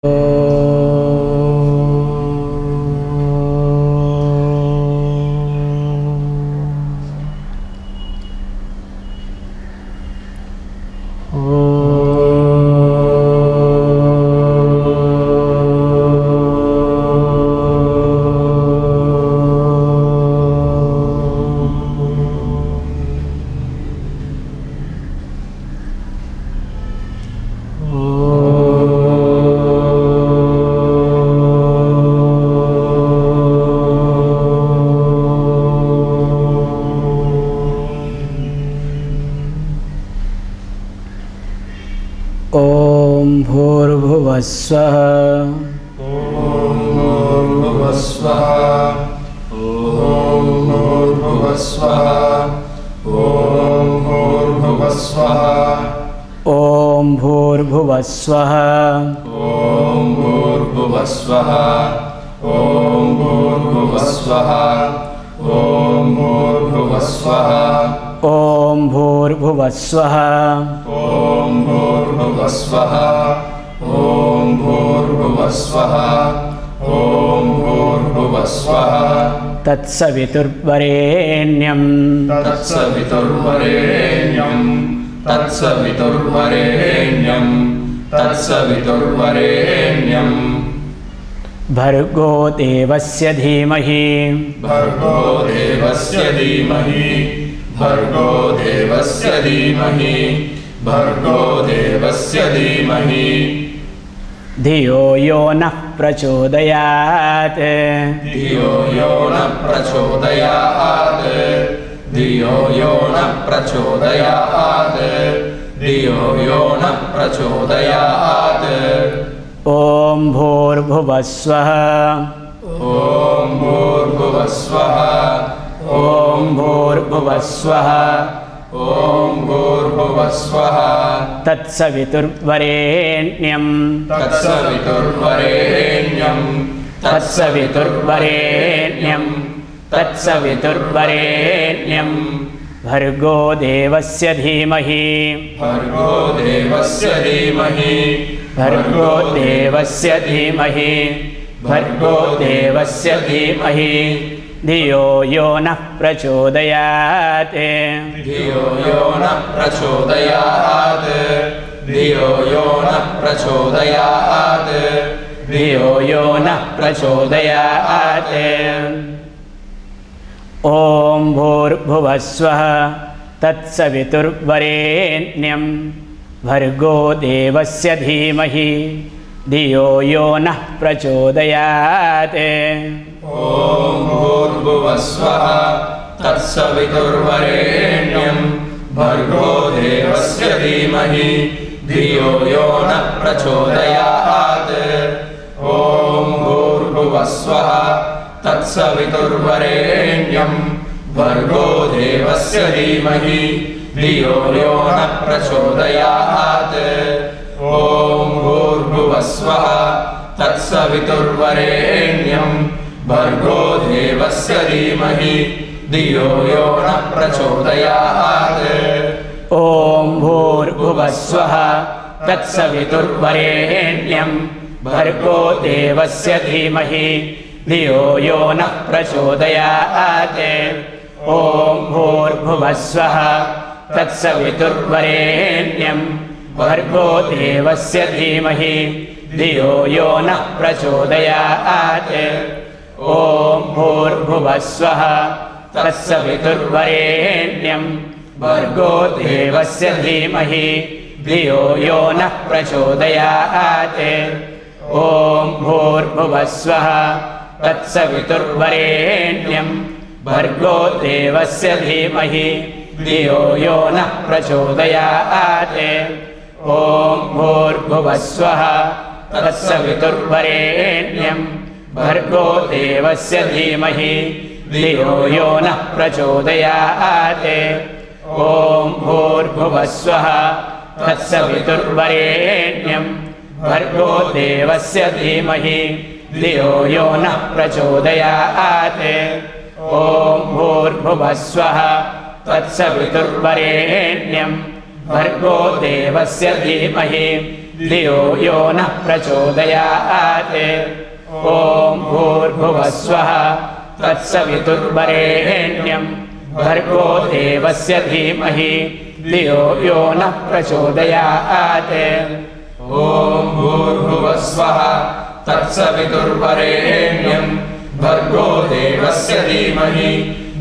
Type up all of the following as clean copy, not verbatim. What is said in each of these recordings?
स्वः ॐ भूर्भुवस्वः ॐ भूर्भुवस्वः ॐ भूर्भुवस्वः ॐ भूर्भुवस्वः ॐ भूर्भुवस्वः ॐ भूर्भुवस्वः ॐ भूर्भुवस्वः ॐ भूर्भुवस्वः ॐ भूर्भुवस्वः ॐ भूर्भुवस्वः ॐ भूर्भुवस्वः तत्सवितुर्वरेण्यं तत्सवितुर्वरेण्यं तत्सवितुर्वरेण्यं तत्सवितुर्वरेण्यं भर्गो देवस्य धीमहि भर्गो देवस्य धीमहि भर्गो देवस्य धीमहि भर्गो देवस्य धीमहि धियो यो नः प्रचोदयात् धियो यो नः प्रचोदयात् धियो यो नः प्रचोदयात् धियो यो नः प्रचोदयात् ॐ भूर्भुवस्वः ॐ भूर्भुवस्वः ॐ भूर्भुवस्वः ॐ भूर्भुवस्वः तत्सवितुर्वरेण्यं तत्सवितुर्वरेण्यं तत्सवितुर्वरेण्यं तत्सवितुर्वरेण्यं भर्गो देवस्य धीमहि भर्गो देवस्य धीमहि भर्गो देवस्य धीमहि भर्गो देवस्य धीमहि धियो यो नः प्रचोदयात् धियो यो नः प्रचोदयात् धियो यो नः प्रचोदयात् धियो यो नः प्रचोदयात् ॐ भूर्भुवस्वः तत्सवितुर्वरेण्यं भर्गो देवस्य धीमहि धियो यो नः प्रचोदयात् ॐ भूर्भुवस्वः तत्सवितुर्वरेण्यं भर्गो देवस्य धीमहि धियो यो नः प्रचोदयात् ॐ भूर्भुवस्वः तत्सवितुर्वरेण्यं भर्गो देवस्य धीमहि धियो यो नः प्रचोदयात् ॐ भूर्भुवस्वः तत्सवितुर्वरेण्यं भर्गो देवस्य धीमहि धियो यो नः प्रचोदयात् ॐ भूर्भुवस्वः तत्सवितुर्वरेण्यं भर्गो देवस्य धीमहि धियो यो नः प्रचोदयात् ॐ भूर्भुवस्वः तत्सवितुर्वरेण्यं भर्गो देवस्य धीमहि धियो यो नः प्रचोदयात् ॐ भूर्भुवस्वः तत्सवितुर्वरेण्यं भर्गो देवस्य धीमहि धियो यो नः प्रचोदयात् ॐ भूर्भुवस्वः तत्सवितुर्वरेण्यं भर्गो देवस्य धीमहि धियो यो नः प्रचोदयात् ॐ भूर्भुवस्वः तत्सवितुर्वरेण्यं भर्गो देवस्य धीमहि धियो यो नः प्रचोदयात् ॐ भूर्भुवस्वः तत्सवितुर्वरेण्यं भर्गो देवस्य धीमहि धियो यो नः प्रचोदयात् ॐ भूर्भुवस्वः तत्सवितुर्वरेण्यं भर्गो देवस्य धीमहि धियो यो नः प्रचोदयात् ॐ भूर्भुवस्वः तत्सवितुर्वरेण्यं भर्गो देवस्य धीमहि धियो यो नः प्रचोदयात् ॐ भूर्भुवस्वः तत्सवितुर्वरेण्यं भर्गो देवस्य धीमहि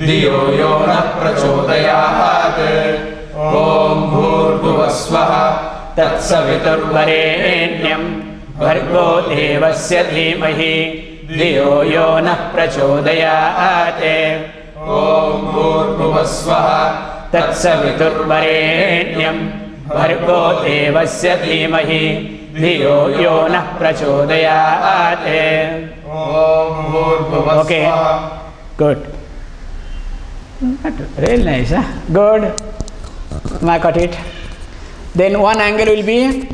धियो यो नः प्रचोदयात् ॐ भूर्भुवस्वः तत्सवितुर्वरेण्यं भर्गो देवस्य धीमहि धियो यो नः प्रचोदयात् ॐ भूर्भुवस्वः तत्सवितुर्वरेण्यं भर्गो देवस्य धीमहि धियो यो नः प्रचोदयात् ॐ भूर्भुवस्वः Okay, good. Real nice, huh? Good. I got it. Then one angle will be